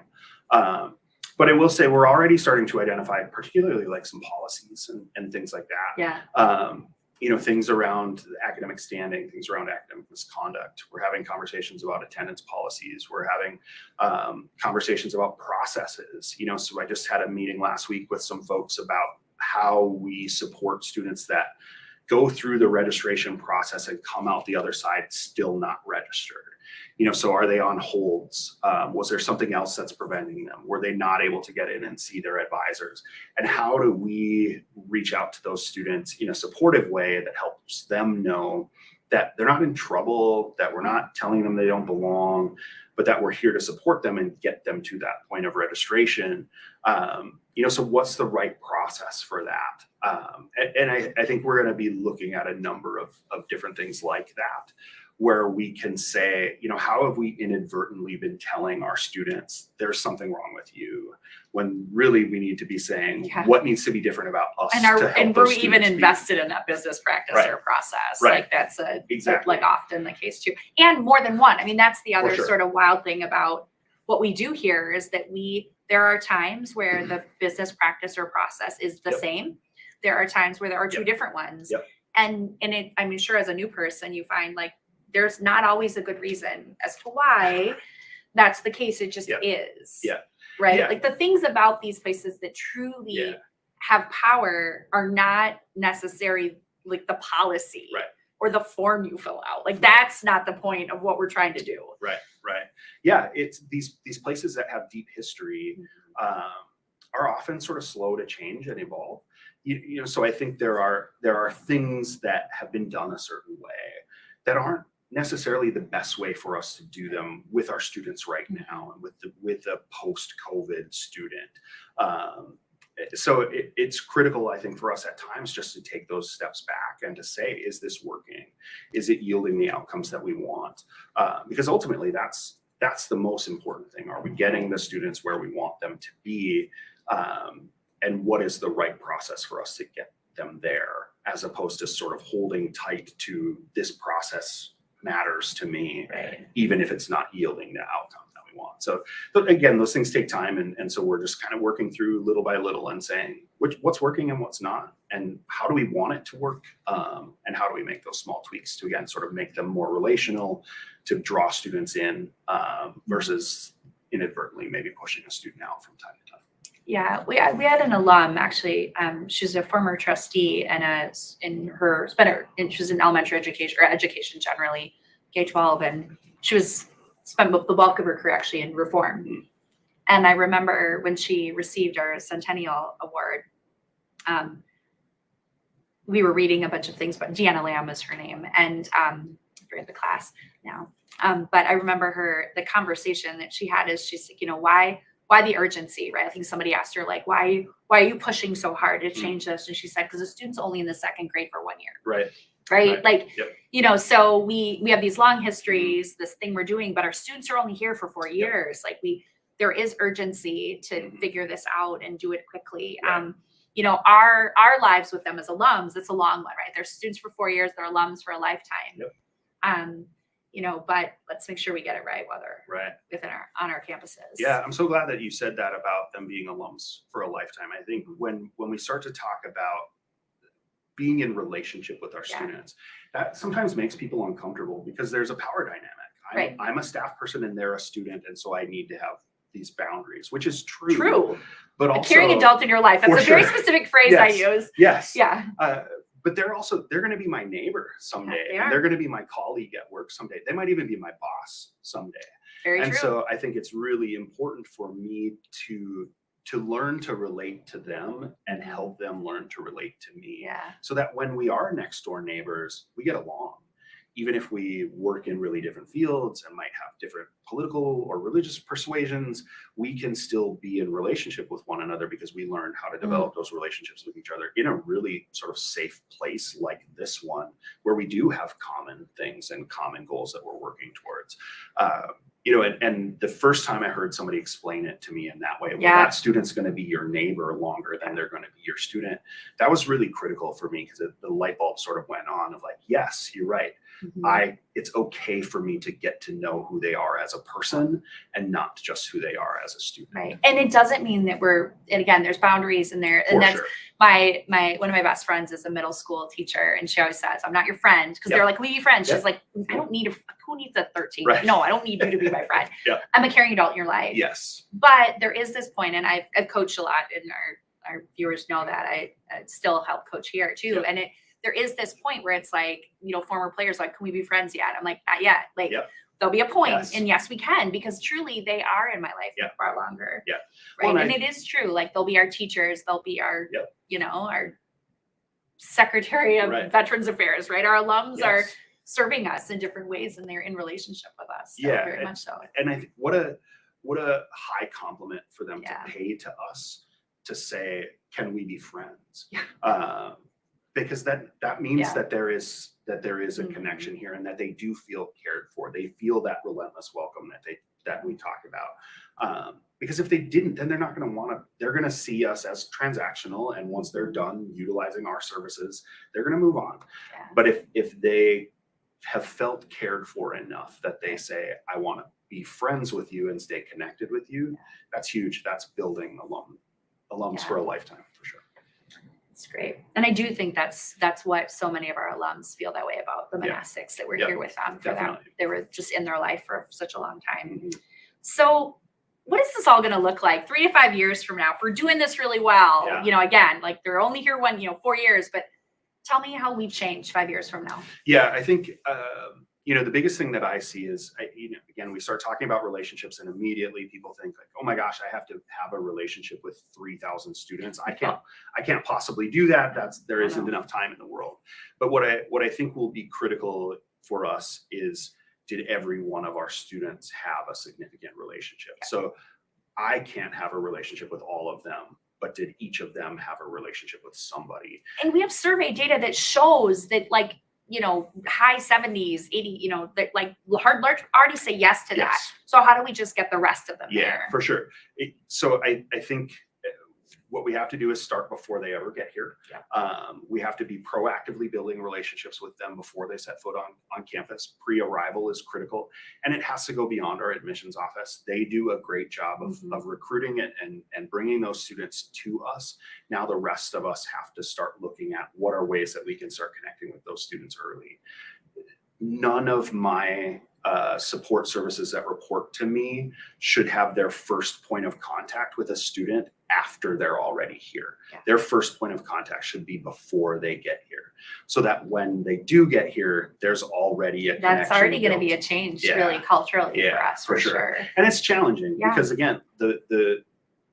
[SPEAKER 2] But I will say we're already starting to identify particularly like some policies and things like that.
[SPEAKER 1] Yeah.
[SPEAKER 2] Things around academic standing, things around academic misconduct. We're having conversations about attendance policies. We're having conversations about processes. So I just had a meeting last week with some folks about how we support students that go through the registration process and come out the other side still not registered. So are they on holds? Was there something else that's preventing them? Were they not able to get in and see their advisors? And how do we reach out to those students in a supportive way that helps them know that they're not in trouble, that we're not telling them they don't belong, but that we're here to support them and get them to that point of registration. So what's the right process for that? And I think we're going to be looking at a number of different things like that, where we can say, how have we inadvertently been telling our students there's something wrong with you, when really we need to be saying what needs to be different about us.
[SPEAKER 1] And were we even invested in that business practice or process?
[SPEAKER 2] Right.
[SPEAKER 1] Like that's like often the case too. And more than one. I mean, that's the other sort of wild thing about what we do here is that there are times where the business practice or process is the same. There are times where there are two different ones. And I'm sure as a new person, you find like, there's not always a good reason as to why that's the case. It just is. Right.
[SPEAKER 2] Yeah.
[SPEAKER 1] Like the things about these places that truly have power are not necessarily like the policy or the form you fill out. Like that's not the point of what we're trying to do.
[SPEAKER 2] Right. Yeah. It's these places that have deep history are often sort of slow to change and evolve. So I think there are things that have been done a certain way that aren't necessarily the best way for us to do them with our students right now and with the post-COVID student. So it's critical, I think, for us at times just to take those steps back and to say, is this working? Is it yielding the outcomes that we want? Because ultimately that's the most important thing. Are we getting the students where we want them to be? And what is the right process for us to get them there, as opposed to sort of holding tight to this process matters to me, even if it's not yielding the outcome that we want. So, but again, those things take time. And so we're just kind of working through little by little and saying what's working and what's not, and how do we want it to work? And how do we make those small tweaks to, again, sort of make them more relational, to draw students in versus inadvertently maybe pushing a student out from time to time.
[SPEAKER 1] Yeah, we had an alum actually. She's a former trustee and she was in elementary education or education generally, K-12, and she spent the bulk of her career actually in reform. And I remember when she received our Centennial Award, we were reading a bunch of things, but Deanna Lamb is her name, and I forget the class now. But I remember the conversation that she had is she's like, why the urgency, right? I think somebody asked her, like, why are you pushing so hard to change this? And she said, because the student's only in the second grade for 1 year. Right. Like, so we have these long histories, this thing we're doing, but our students are only here for 4 years. Like there is urgency to figure this out and do it quickly. Our lives with them as alums, it's a long one, right? They're students for 4 years, they're alums for a lifetime. But let's make sure we get it right while they're on our campuses.
[SPEAKER 2] Yeah, I'm so glad that you said that about them being alums for a lifetime. I think when we start to talk about being in relationship with our students, that sometimes makes people uncomfortable because there's a power dynamic. I'm a staff person and they're a student, and so I need to have these boundaries, which is true.
[SPEAKER 1] True.
[SPEAKER 2] But
[SPEAKER 1] A
[SPEAKER 2] also
[SPEAKER 1] caring adult in your life. That's
[SPEAKER 2] for
[SPEAKER 1] a very
[SPEAKER 2] sure.
[SPEAKER 1] specific phrase I
[SPEAKER 2] Yes.
[SPEAKER 1] use.
[SPEAKER 2] Yes.
[SPEAKER 1] Yeah.
[SPEAKER 2] But they're going to be my neighbor someday.
[SPEAKER 1] They
[SPEAKER 2] And
[SPEAKER 1] are.
[SPEAKER 2] they're going to be my colleague at work someday. They might even be my boss someday.
[SPEAKER 1] Very
[SPEAKER 2] And
[SPEAKER 1] true.
[SPEAKER 2] so I think it's really important for me to learn to relate to them and help them learn to relate to me.
[SPEAKER 1] Yeah.
[SPEAKER 2] So that when we are next door neighbors, we get along. Even if we work in really different fields and might have different political or religious persuasions, we can still be in relationship with one another because we learned how to develop those relationships with each other in a really sort of safe place like this one, where we do have common things and common goals that we're working towards. And the first time I heard somebody explain it to me in that way, well, that student's going to be your neighbor longer than they're going to be your student. That was really critical for me, because the light bulb sort of went on of like, yes, you're right. It's okay for me to get to know who they are as a person and not just who they are as a student.
[SPEAKER 1] Right. And it doesn't mean that and again, there's boundaries in there. And that's one of my best friends is a middle school teacher. And she always says, I'm not your friend. Because they're like, we be friends. She's like, I don't need who needs a 13?
[SPEAKER 2] Right.
[SPEAKER 1] No, I don't need you to be my friend. I'm a caring adult in your life.
[SPEAKER 2] Yes.
[SPEAKER 1] But there is this point, and I've coached a lot, and our viewers know that I still help coach here too. And there is this point where it's like, former players like, can we be friends yet? I'm like, not yet. Like, there'll be a point, and yes, we can, because truly they are in my life for far longer.
[SPEAKER 2] Yeah.
[SPEAKER 1] Right.
[SPEAKER 2] Well,
[SPEAKER 1] and it is true. Like, they'll be our teachers. They'll be our, our secretary of Veterans Affairs, right? Our alums are serving us in different ways, and they're in relationship with us. So very much so.
[SPEAKER 2] And I think what a high compliment for them to pay to us to say, can we be friends? Because that means that there is a connection here, and that they do feel cared for. They feel that relentless welcome that we talk about. Because if they didn't, then they're not going to want to. They're going to see us as transactional, and once they're done utilizing our services, they're going to move on. But if they have felt cared for enough that they say, I want to be friends with you and stay connected with you, that's huge. That's building alums for a lifetime, for sure.
[SPEAKER 1] It's great. And I do think that's what so many of our alums feel that way about the monastics that we're here with them, for them. They were just in their life for such a long time. So what is this all going to look like 3 to 5 years from now? If we're doing this really well, again, like, they're only here 4 years, but tell me how we've changed 5 years from now.
[SPEAKER 2] Yeah, I think, the biggest thing that I see is, again, we start talking about relationships, and immediately people think like, oh my gosh, I have to have a relationship with 3,000 students. I can't possibly do that. There isn't enough time in the world. But what I think will be critical for us is, did every one of our students have a significant relationship? So I can't have a relationship with all of them, but did each of them have a relationship with somebody?
[SPEAKER 1] And we have survey data that shows that, like, high 70s, 80, that like large already say yes to that. So how do we just get the rest of them there?
[SPEAKER 2] For sure. So I think what we have to do is start before they ever get here. We have to be proactively building relationships with them before they set foot on campus. Pre-arrival is critical, and it has to go beyond our admissions office. They do a great job of recruiting and bringing those students to us. Now the rest of us have to start looking at what are ways that we can start connecting with those students early. None of my support services that report to me should have their first point of contact with a student after they're already here. Their first point of contact should be before they get here, so that when they do get here, there's already a connection. That's already
[SPEAKER 1] going to be a change, really, culturally for us, for sure.
[SPEAKER 2] And it's challenging because, again, the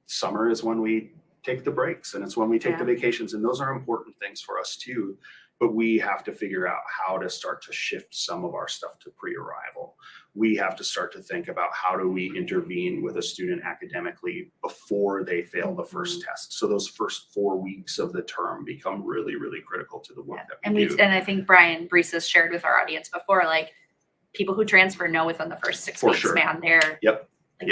[SPEAKER 2] summer is when we take the breaks, and it's when we take the vacations, and those are important things for us too. But we have to figure out how to start to shift some of our stuff to pre-arrival. We have to start to think about how do we intervene with a student academically before they fail the first test. So those first 4 weeks of the term become really, really critical to the work that we do.
[SPEAKER 1] And I think Brian Brees has shared with our audience before, like, people who transfer know within the first 6 weeks, man, they're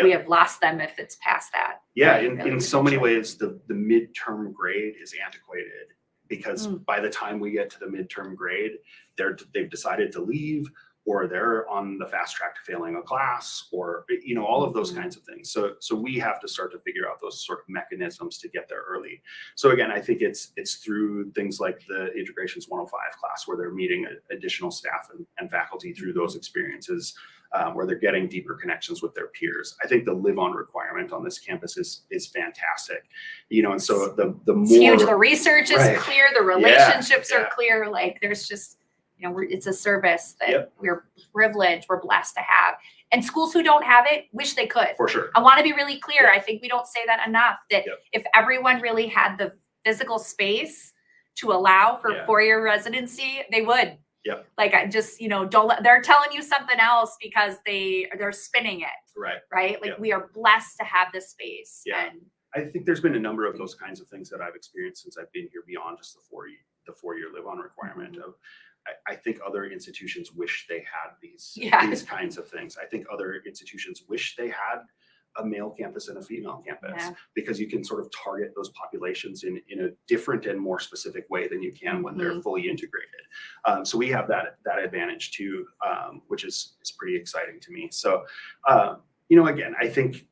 [SPEAKER 1] we have lost them if it's past that.
[SPEAKER 2] Yeah, in so many ways, the midterm grade is antiquated. Because by the time we get to the midterm grade, they've decided to leave, or they're on the fast track to failing a class, or all of those kinds of things. So we have to start to figure out those sort of mechanisms to get there early. So again, I think it's through things like the Integrations 105 class, where they're meeting additional staff and faculty through those experiences. where they're getting deeper connections with their peers. I think the live-on requirement on this campus is fantastic, and so the more
[SPEAKER 1] it's huge. The research is
[SPEAKER 2] Right.
[SPEAKER 1] clear. The relationships
[SPEAKER 2] Yeah.
[SPEAKER 1] are clear. Like there's just, it's a service that
[SPEAKER 2] Yep.
[SPEAKER 1] we're privileged, we're blessed to have. And schools who don't have it wish they could.
[SPEAKER 2] for sure.
[SPEAKER 1] I want to be really clear.
[SPEAKER 2] Yep.
[SPEAKER 1] I think we don't say that enough, that
[SPEAKER 2] Yep.
[SPEAKER 1] if everyone really had the physical space to allow for
[SPEAKER 2] Yeah.
[SPEAKER 1] 4-year residency, they would.
[SPEAKER 2] Yep.
[SPEAKER 1] Like I just, they're telling you something else because they're spinning it,
[SPEAKER 2] Right.
[SPEAKER 1] right? Like
[SPEAKER 2] Yep.
[SPEAKER 1] we are blessed to have this space.
[SPEAKER 2] Yeah.
[SPEAKER 1] And
[SPEAKER 2] I think there's been a number of those kinds of things that I've experienced since I've been here beyond just the 4-year live-on requirement. Of, I think other institutions wish they had these kinds of things. I think other institutions wish they had a male campus and a female campus, because you can sort of target those populations in a different and more specific way than you can when they're fully integrated. So we have that advantage too, which is pretty exciting to me. So, again, I think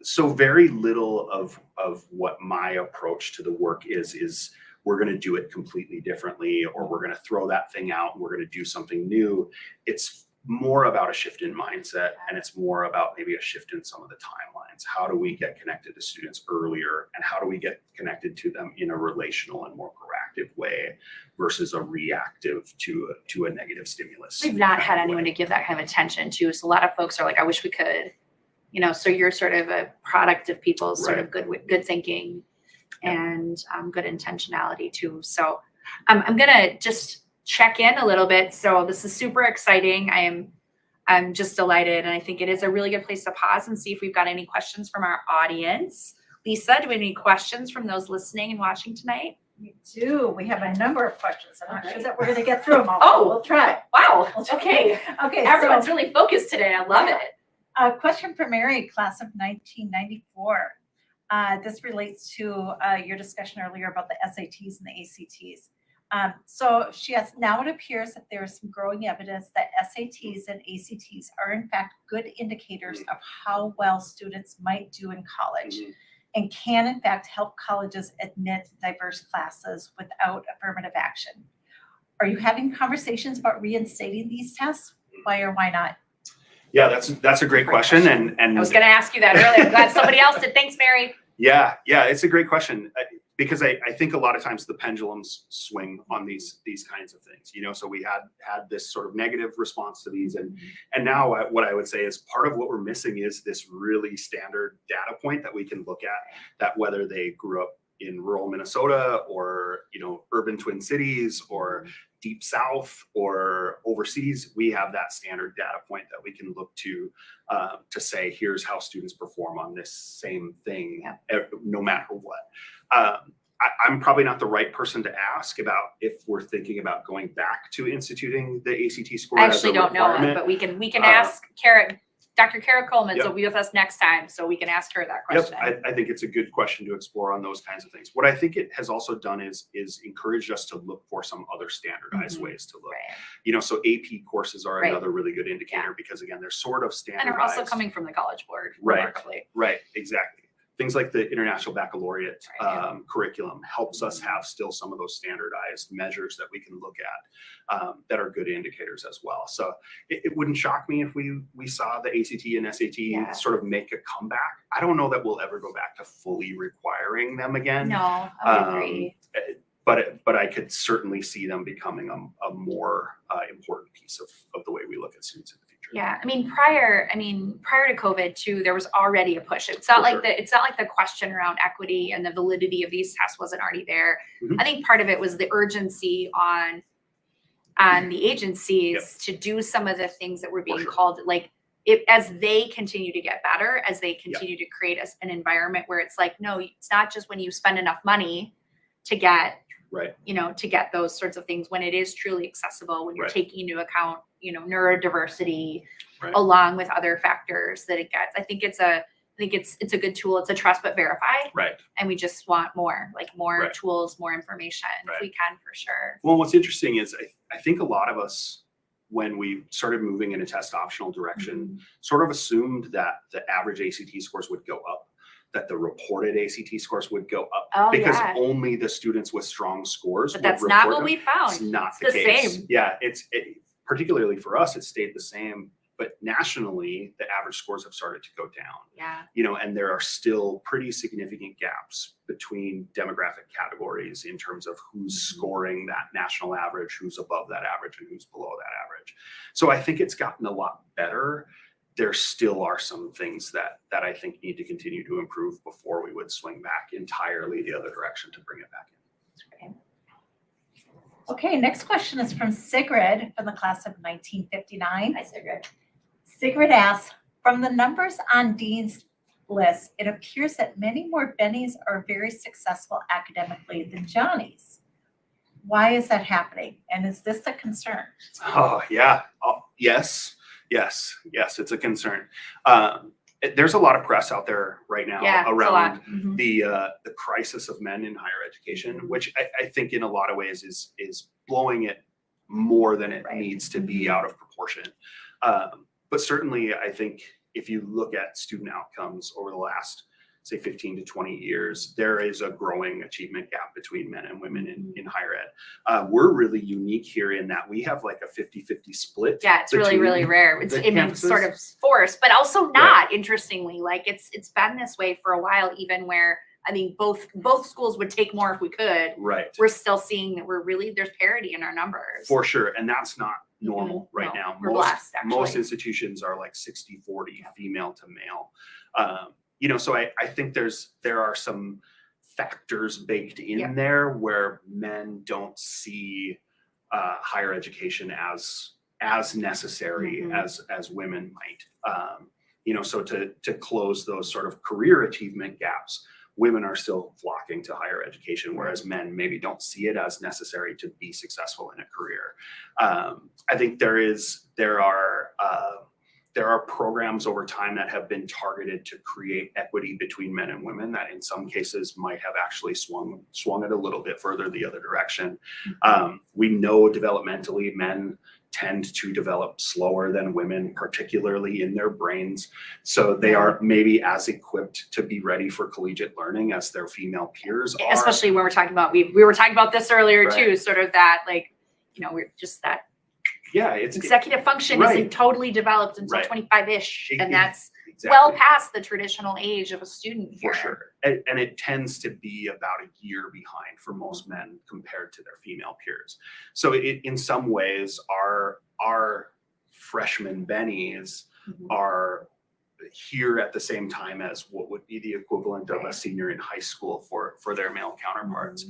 [SPEAKER 2] so very little of what my approach to the work is we're going to do it completely differently, or we're going to throw that thing out and we're going to do something new. It's more about a shift in mindset, and it's more about maybe a shift in some of the timelines. How do we get connected to students earlier, and how do we get connected to them in a relational and more proactive way versus a reactive to a negative stimulus?
[SPEAKER 1] we've not had anyone to give that kind of attention to. So a lot of folks are like, I wish we could, so you're sort of a product of people's sort of good thinking and good intentionality too. So I'm going to just check in a little bit. So this is super exciting. I'm just delighted. And I think it is a really good place to pause and see if we've got any questions from our audience. Lisa, do we have any questions from those listening and watching tonight?
[SPEAKER 3] We do. We have a number of questions. I'm not sure that we're going to get through them all.
[SPEAKER 1] Oh,
[SPEAKER 3] we'll try.
[SPEAKER 1] Wow.
[SPEAKER 3] We'll try.
[SPEAKER 1] Okay.
[SPEAKER 3] Okay.
[SPEAKER 1] Everyone's really focused today. I love it.
[SPEAKER 3] A question for Mary, class of 1994. This relates to your discussion earlier about the SATs and the ACTs. So she has, now it appears that there is some growing evidence that SATs and ACTs are in fact good indicators of how well students might do in college, and can in fact help colleges admit diverse classes without affirmative action. Are you having conversations about reinstating these tests? Why or why not?
[SPEAKER 2] Yeah, that's a great question. And
[SPEAKER 1] I was going to ask you that earlier. I'm glad somebody else did. Thanks, Mary.
[SPEAKER 2] Yeah, it's a great question, because I think a lot of times the pendulums swing on these kinds of things. So we had this sort of negative response to these, and now what I would say is part of what we're missing is this really standard data point that we can look at, that whether they grew up in rural Minnesota or urban Twin Cities or deep South or overseas, we have that standard data point that we can look to say, here's how students perform on this same thing, no matter what. I'm probably not the right person to ask about if we're thinking about going back to instituting the ACT score.
[SPEAKER 1] I actually don't know it, but we can ask Dr. Kara Coleman, so be with us next time, so we can ask her that question.
[SPEAKER 2] Yep, I think it's a good question to explore on those kinds of things. What I think it has also done is encouraged us to look for some other standardized ways to look.
[SPEAKER 1] Right.
[SPEAKER 2] So AP courses are another really good indicator, because again, they're sort of standardized.
[SPEAKER 1] And are also coming from the College Board,
[SPEAKER 2] Right,
[SPEAKER 1] remarkably.
[SPEAKER 2] Right, exactly. Things like the International Baccalaureate curriculum helps us have still some of those standardized measures that we can look at that are good indicators as well. So it wouldn't shock me if we saw the ACT and SAT sort of make a comeback. I don't know that we'll ever go back to fully requiring them again.
[SPEAKER 1] No, I would agree.
[SPEAKER 2] But I could certainly see them becoming a more important piece of the way we look at students in the future.
[SPEAKER 1] Yeah, prior to COVID too, there was already a push. It's not like the question around equity and the validity of these tests wasn't already there. I think part of it was the urgency on the agencies to do some of the things that were being called, like as they continue to get better, as they continue to create an environment where it's like, no, it's not just when you spend enough money to get to get those sorts of things, when it is truly accessible, when you're taking into account, neurodiversity along with other factors that it gets. I think it's a good tool. It's a trust but verify.
[SPEAKER 2] Right.
[SPEAKER 1] And we just want more tools, more information if we can, for sure.
[SPEAKER 2] Well, what's interesting is I think a lot of us, when we started moving in a test optional direction, sort of assumed that the average ACT scores would go up, that the reported ACT scores would go up, because only the students with strong scores.
[SPEAKER 1] But that's not what we found.
[SPEAKER 2] It's not
[SPEAKER 1] the
[SPEAKER 2] case.
[SPEAKER 1] same.
[SPEAKER 2] Yeah, particularly for us, it stayed the same but nationally, the average scores have started to go down.
[SPEAKER 1] Yeah.
[SPEAKER 2] And there are still pretty significant gaps between demographic categories in terms of who's scoring that national average, who's above that average, and who's below that average. So I think it's gotten a lot better. There still are some things that I think need to continue to improve before we would swing back entirely the other direction to bring it back in.
[SPEAKER 3] Okay, next question is from Sigrid from the class of 1959.
[SPEAKER 1] Hi, Sigrid.
[SPEAKER 3] Sigrid asks, from the numbers on Dean's list, it appears that many more Bennies are very successful academically than Johnnies. Why is that happening? And is this a concern?
[SPEAKER 2] Oh, yeah. Yes, it's a concern. There's a lot of press out there right now around the crisis of men in higher education, which I think in a lot of ways is blowing it more than it needs to be out of proportion. But certainly, I think if you look at student outcomes over the last, say, 15 to 20 years, there is a growing achievement gap between men and women in higher ed. We're really unique here in that we have like a 50-50 split.
[SPEAKER 1] Yeah, it's really, really rare. It's sort of forced, but also not, interestingly. Like it's been this way for a while, even where I mean both schools would take more if we could.
[SPEAKER 2] Right.
[SPEAKER 1] We're still seeing that there's parity in our numbers.
[SPEAKER 2] For sure. And that's not normal right now.
[SPEAKER 1] We're blessed, actually.
[SPEAKER 2] Most institutions are like 60-40 female to male. So I think there are some factors baked in there where men don't see higher education as necessary as women might. So to close those sort of career achievement gaps, women are still flocking to higher education, whereas men maybe don't see it as necessary to be successful in a career. I think there are programs over time that have been targeted to create equity between men and women that in some cases might have actually swung it a little bit further the other direction. We know developmentally men tend to develop slower than women, particularly in their brains. So they aren't maybe as equipped to be ready for collegiate learning as their female peers are.
[SPEAKER 1] Especially when we're talking about, we were talking about this earlier too, sort of that, like, we're just that. Yeah, it's executive function isn't totally developed until 25-ish, and that's well past the traditional age of a student here.
[SPEAKER 2] For sure. And it tends to be about a year behind for most men compared to their female peers. So in some ways, our freshman bennies are here at the same time as what would be the equivalent of a senior in high school for their male counterparts.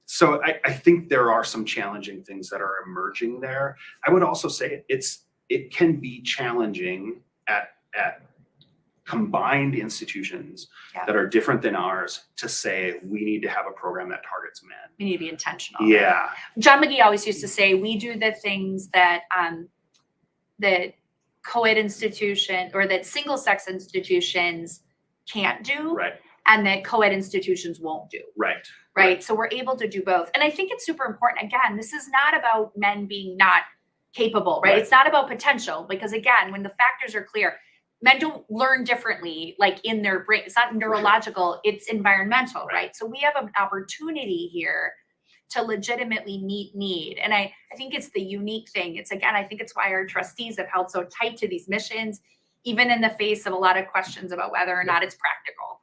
[SPEAKER 2] So I think there are some challenging things that are emerging there. I would also say it can be challenging at combined institutions that are different than ours to say we need to have a program that targets men.
[SPEAKER 1] We need to be intentional.
[SPEAKER 2] Yeah.
[SPEAKER 1] John McGee always used to say we do the things that that co-ed institution or that single sex institutions can't do.
[SPEAKER 2] Right.
[SPEAKER 1] And that co-ed institutions won't do. Right. So we're able to do both. And I think it's super important. Again, this is not about men being not capable, right? It's not about potential, because again, when the factors are clear, men don't learn differently, like in their brain. It's not neurological, it's environmental, right? So we have an opportunity here to legitimately meet need. And I think it's the unique thing. I think it's why our trustees have held so tight to these missions, even in the face of a lot of questions about whether or not it's practical.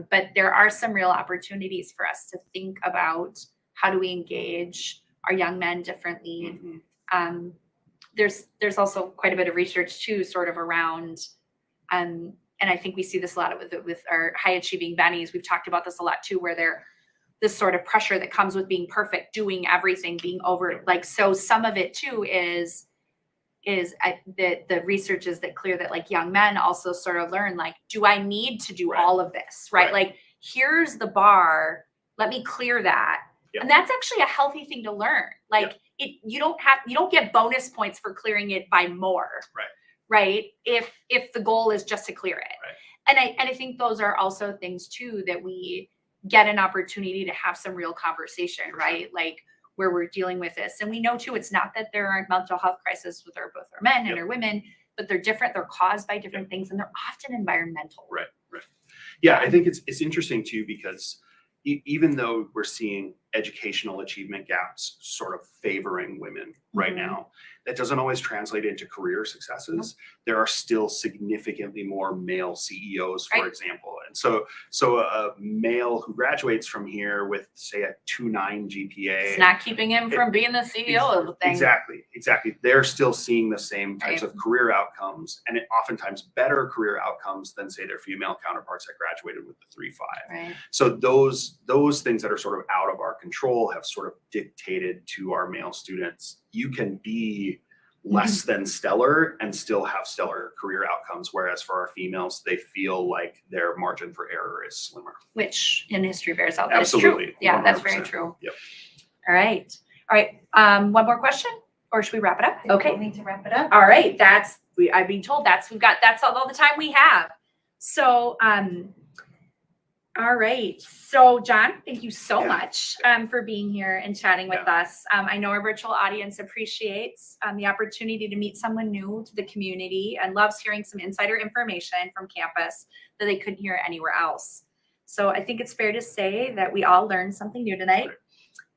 [SPEAKER 1] But there are some real opportunities for us to think about how do we engage our young men differently. There's also quite a bit of research too, sort of around, and I think we see this a lot with our high achieving bennies. We've talked about this a lot too, where they're this sort of pressure that comes with being perfect, doing everything, being over, like, so some of it too is the research is that clear that like young men also sort of learn, like, do I need to do all of this, right? Like, here's the bar, let me clear that. And that's actually a healthy thing to learn. Like you don't get bonus points for clearing it by more, right? If the goal is just to clear it. And I think those are also things too that we get an opportunity to have some real conversation, right? Like, where we're dealing with this. And we know too, it's not that there aren't mental health crises with both our men and our women, but they're different. They're caused by different things, and they're often environmental.
[SPEAKER 2] Right. Yeah, I think it's interesting too, because even though we're seeing educational achievement gaps sort of favoring women right
[SPEAKER 1] Mhm.
[SPEAKER 2] now. That doesn't always translate into career successes. There are still significantly more male CEOs, for
[SPEAKER 1] Right.
[SPEAKER 2] example. And so a male who graduates from here with, say, a 2.9 GPA.
[SPEAKER 1] It's not keeping him from being the CEO of the thing.
[SPEAKER 2] Exactly. They're still seeing the same types
[SPEAKER 1] Right.
[SPEAKER 2] of career outcomes, and oftentimes better career outcomes than, say, their female counterparts that graduated with the 3.5.
[SPEAKER 1] Right.
[SPEAKER 2] So those things that are sort of out of our control have sort of dictated to our male students, you can be less than stellar and still have stellar career outcomes. Whereas for our females, they feel like their margin for error is slimmer.
[SPEAKER 1] Which in history bears out that it's
[SPEAKER 2] Absolutely.
[SPEAKER 1] true. Yeah, that's very
[SPEAKER 2] 100%.
[SPEAKER 1] true.
[SPEAKER 2] Yep.
[SPEAKER 1] All right. One more question, or should we wrap it up?
[SPEAKER 3] We'll
[SPEAKER 1] Okay.
[SPEAKER 3] need to wrap it up.
[SPEAKER 1] All right. I've been told that's all the time we have. So, all right. So, John, thank you so
[SPEAKER 2] Yeah.
[SPEAKER 1] much for being here and chatting with us. I know our virtual audience appreciates the opportunity to meet someone new to the community and loves hearing some insider information from campus that they couldn't hear anywhere else. So I think it's fair to say that we all learned something new tonight,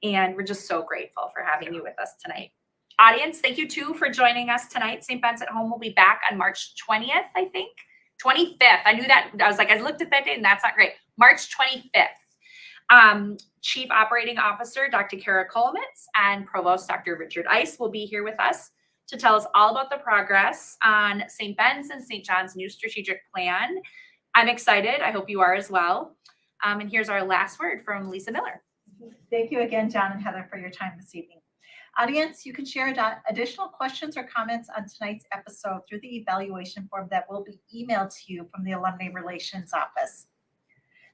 [SPEAKER 1] and we're just so grateful for having you with us tonight. Audience, thank you too for joining us tonight. St. Ben's at Home will be back on March 20th, I think. 25th. I knew that. I was like, I looked at that date and that's not great. March 25th. Chief Operating Officer, Dr. Kara Kolmitz, and Provost, Dr. Richard Ice, will be here with us to tell us all about the progress on St. Ben's and St. John's new strategic plan. I'm excited. I hope you are as well. And here's our last word from Lisa Miller.
[SPEAKER 3] Thank you again, John and Heather, for your time this evening. Audience, you can share additional questions or comments on tonight's episode through the evaluation form that will be emailed to you from the Alumni Relations Office.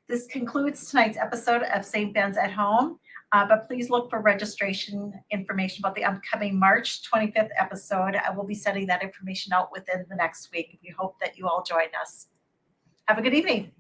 [SPEAKER 3] This concludes tonight's episode of St. Ben's at Home, but please look for registration information about the upcoming March 25th episode. I will be sending that information out within the next week. We hope that you all join us. Have a good evening.